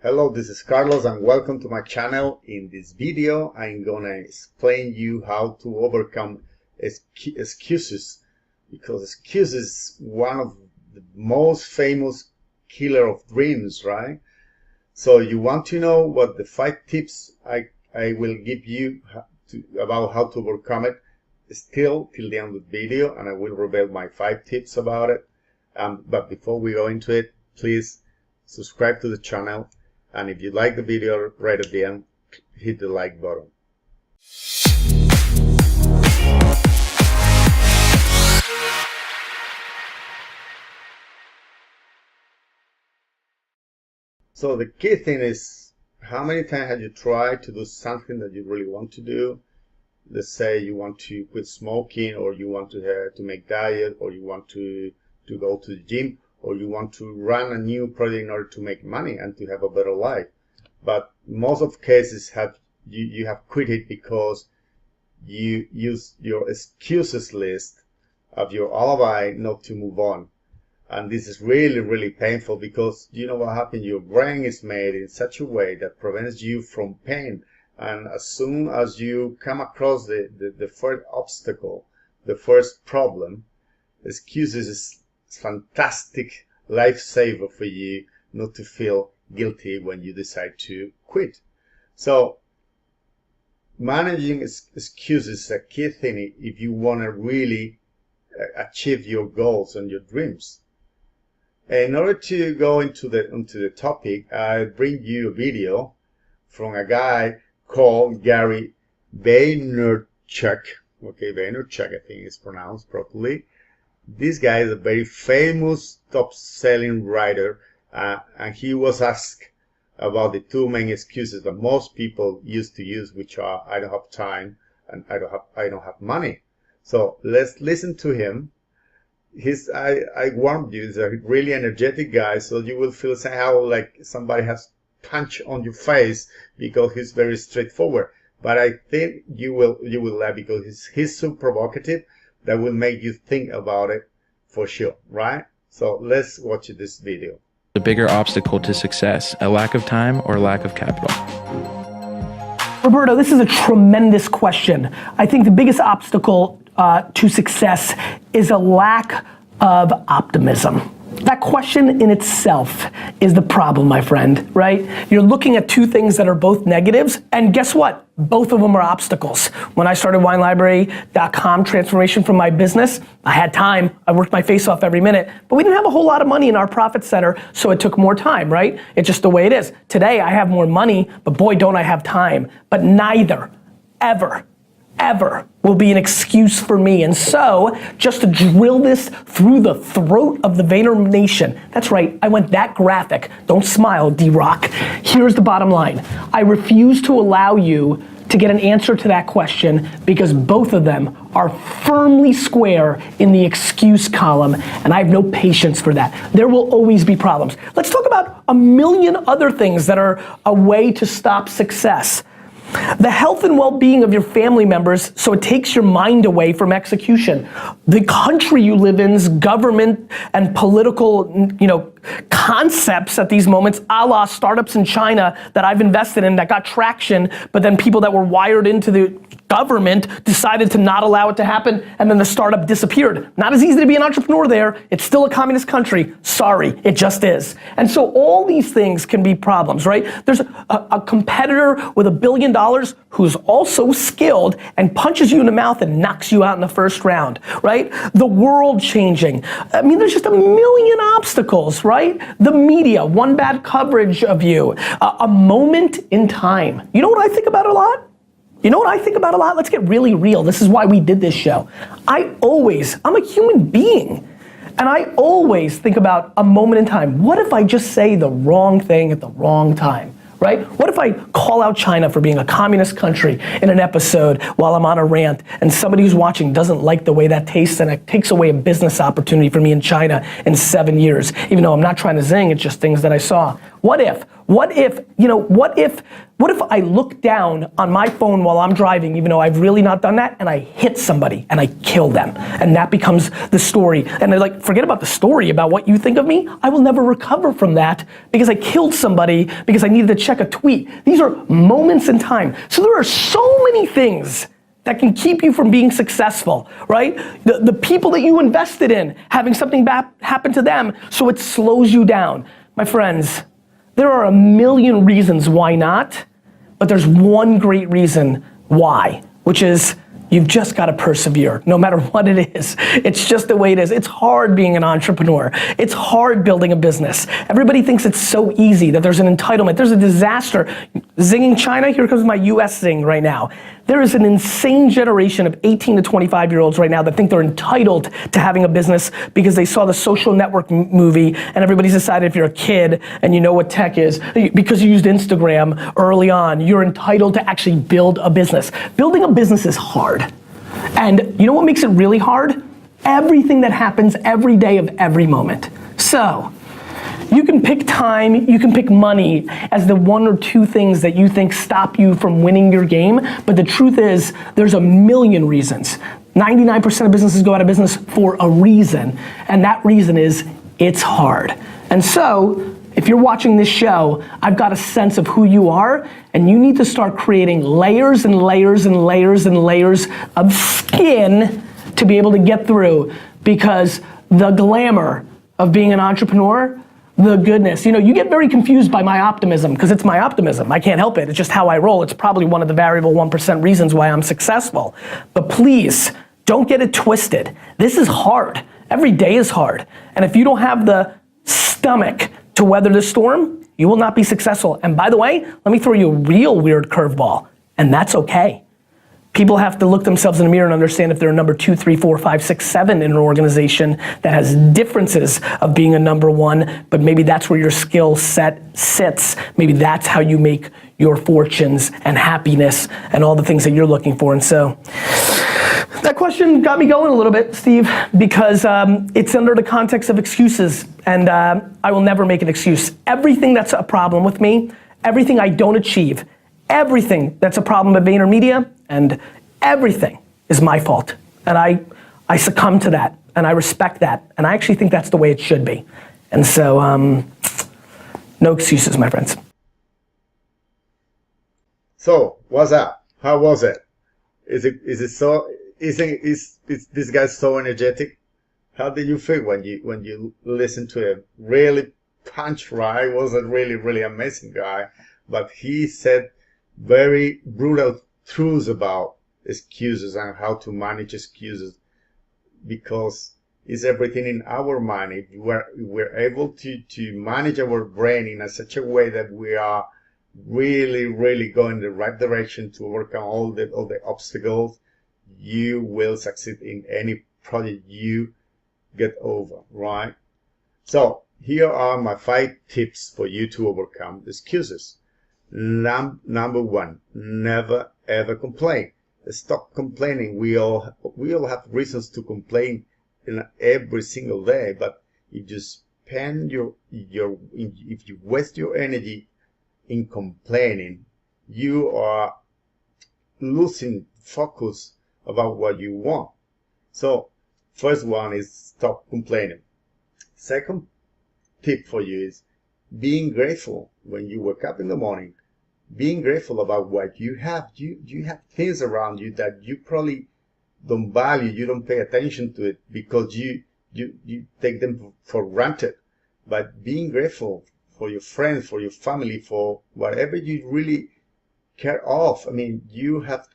Hello, this is Carlos and welcome to my channel. In this video, I'm gonna explain you how to overcome excuses, because excuses is one of the most famous killer of dreams, right? So you want to know what the 5 tips I will give you about how to overcome it. Still till the end of the video, and I will reveal my 5 tips about it. But before we go into it, please subscribe to the channel. And if you like the video right at the end, hit the like button. So the key thing is, how many times have you tried to do something that you really want to do? Let's say you want to quit smoking, or you want to make diet, or you want to go to the gym, or you want to run a new project in order to make money and to have a better life. But most of cases you have quit it because you use your excuses list of your alibi not to move on. And this is really, really painful, because you know what happens? Your brain is made in such a way that prevents you from pain. And as soon as you come across the first obstacle, the first problem, excuses is fantastic lifesaver for you not to feel guilty when you decide to quit. So managing excuses is a key thing if you want to really achieve your goals and your dreams. In order to go into the topic, I bring you a video from a guy called Gary Vaynerchuk. Okay, Vaynerchuk, I think it's pronounced properly. This guy is a very famous top-selling writer, and he was asked about the 2 main excuses that most people used to use, which are I don't have time and I don't have money. So let's listen to him. I warned you, he's a really energetic guy, so you will feel somehow like somebody has punched on your face, because he's very straightforward. But I think you will laugh, because he's so provocative that will make you think about it for sure, right? So let's watch this video. The bigger obstacle to success, a lack of time or lack of capital? Roberto, this is a tremendous question. I think the biggest obstacle to success is a lack of optimism. That question in itself is the problem, my friend, right? You're looking at 2 things that are both negatives, and guess what? Both of them are obstacles. When I started WineLibrary.com transformation from my business, I had time. I worked my face off every minute, but we didn't have a whole lot of money in our profit center, so it took more time, right? It's just the way it is. Today, I have more money, but boy, don't I have time. But neither, ever will be an excuse for me. And so, just to drill this through the throat of the Vayner Nation, that's right, I went that graphic. Don't smile, D-Rock. Here's the bottom line. I refuse to allow you to get an answer to that question, because both of them are firmly square in the excuse column, and I have no patience for that. There will always be problems. Let's talk about a million other things that are a way to stop success. The health and well-being of your family members, so it takes your mind away from execution. The country you live in's government and political, concepts at these moments, a la startups in China that I've invested in that got traction, but then people that were wired into the government decided to not allow it to happen, and then the startup disappeared. Not as easy to be an entrepreneur there. It's still a communist country. Sorry, it just is. And so all these things can be problems, right? There's a competitor with $1 billion who's also skilled and punches you in the mouth and knocks you out in the first round, right? The world changing. I mean, there's just a million obstacles, right? The media, one bad coverage of you, a moment in time. You know what I think about a lot? Let's get really real. This is why we did this show. I'm a human being. And I always think about a moment in time. What if I just say the wrong thing at the wrong time, right? What if I call out China for being a communist country in an episode while I'm on a rant, and somebody who's watching doesn't like the way that tastes, and it takes away a business opportunity for me in China in 7 years, even though I'm not trying to zing, it's just things that I saw. What if, what if I look down on my phone while I'm driving, even though I've really not done that, and I hit somebody and I kill them, and that becomes the story. And they're like, forget about the story about what you think of me. I will never recover from that because I killed somebody because I needed to check a tweet. These are moments in time. So there are so many things that can keep you from being successful, right? The people that you invested in, having something happen to them, so it slows you down. My friends, there are a million reasons why not, but there's one great reason why, which is you've just got to persevere, no matter what it is. It's just the way it is. It's hard being an entrepreneur. It's hard building a business. Everybody thinks it's so easy, that there's an entitlement. There's a disaster. Zinging China, here comes my US zing right now. There is an insane generation of 18 to 25-year-olds right now that think they're entitled to having a business because they saw the Social Network movie, and everybody's decided if you're a kid and you know what tech is, because you used Instagram early on, you're entitled to actually build a business. Building a business is hard. And you know what makes it really hard? Everything that happens every day of every moment. So, you can pick time, you can pick money as the one or two things that you think stop you from winning your game, but the truth is, there's a million reasons. 99% of businesses go out of business for a reason, and that reason is, it's hard. And so, if you're watching this show, I've got a sense of who you are, and you need to start creating layers and layers and layers and layers of skin to be able to get through, because the glamour of being an entrepreneur, the goodness, you get very confused by my optimism, because it's my optimism. I can't help it. It's just how I roll. It's probably one of the variable 1% reasons why I'm successful. But please, don't get it twisted. This is hard. Every day is hard. And if you don't have the stomach to weather the storm, you will not be successful. And by the way, let me throw you a real weird curveball, and that's okay. People have to look themselves in the mirror and understand if they're a number 2, 3, 4, 5, 6, 7 in an organization that has differences of being a number 1, but maybe that's where your skill set sits. Maybe that's how you make your fortunes and happiness and all the things that you're looking for. And so, that question got me going a little bit, Steve, because it's under the context of excuses, and I will never make an excuse. Everything that's a problem with me, everything I don't achieve, everything that's a problem at VaynerMedia, and everything is my fault. And I succumb to that, and I respect that, and I actually think that's the way it should be. And so, no excuses, my friends. So, what's up? How was it? Is this guy so energetic? How did you feel when you listened to him? Really punch right? Was a really amazing guy, but he said very brutal truths about excuses and how to manage excuses, because it's everything in our mind. If we're able to manage our brain in such a way that we are really going the right direction to overcome all the obstacles, you will succeed in any project you get over, right? So here are my 5 tips for you to overcome excuses. Number 1, never ever complain. Stop complaining. We all have reasons to complain in every single day, but if you spend if you waste your energy in complaining, you are losing focus about what you want. So first one is stop complaining. Second tip for you is being grateful when you wake up in the morning. Being grateful about what you have. You have things around you that you probably don't value, you don't pay attention to it because you take them for granted. But being grateful for your friends, for your family, for whatever you really care of. I mean, you have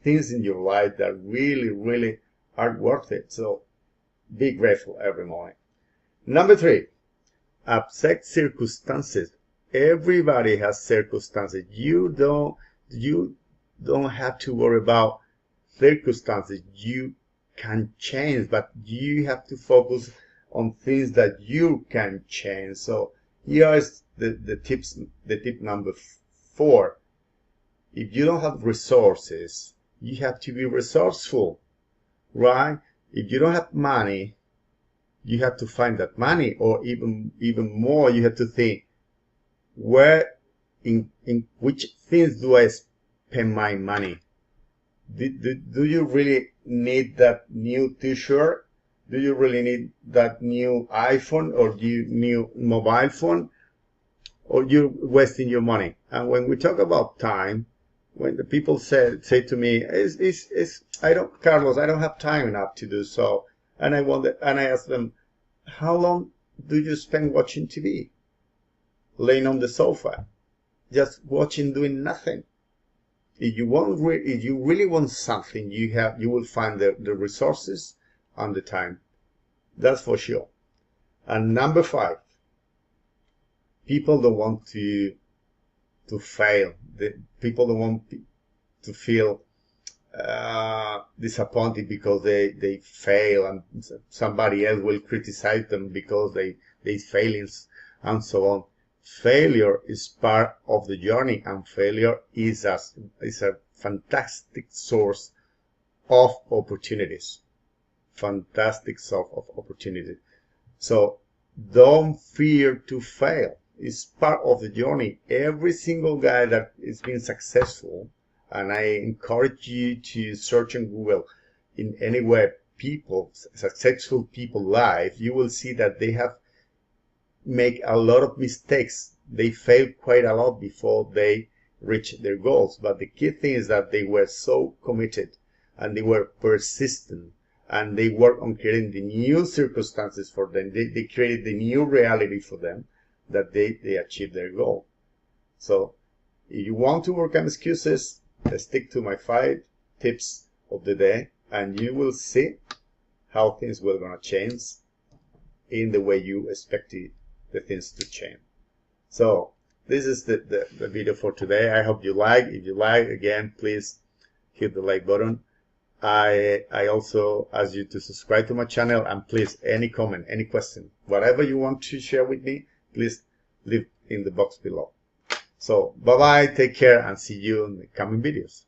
things in your life that really are worth it. So be grateful every morning. Number 3, accept circumstances. Everybody has circumstances. You don't have to worry about circumstances. You can change, but you have to focus on things that you can change. So here is the tip number 4. If you don't have resources, you have to be resourceful, right? If you don't have money, you have to find that money, or even more, you have to think, in which things do I spend my money? Do you really need that new t-shirt? Do you really need that new iPhone or new mobile phone? Or you're wasting your money? And when we talk about time, when the people say to me, Carlos, I don't have time enough to do so. And I ask them, how long do you spend watching TV? Laying on the sofa, just watching, doing nothing. If you really want something, you will find the resources and the time. That's for sure. And number 5, people don't want to fail. People don't want to feel disappointed because they fail, and somebody else will criticize them because they failings and so on. Failure is part of the journey, and failure is a fantastic source of opportunities. Fantastic source of opportunities. So don't fear to fail. It's part of the journey. Every single guy that is being successful, and I encourage you to search on Google in anywhere successful people live, you will see that they have make a lot of mistakes. They fail quite a lot before they reach their goals. But the key thing is that they were so committed and they were persistent, and they worked on creating the new circumstances for them. They created the new reality for them that they achieved their goal. So if you want to overcome excuses, stick to my 5 tips of the day, and you will see how things will gonna change in the way you expected the things to change. So this is the video for today. I hope you like. If you like, again, please hit the like button. I also ask you to subscribe to my channel, and please, any comment, any question, whatever you want to share with me, please leave in the box below. So bye bye, take care, and see you in the coming videos.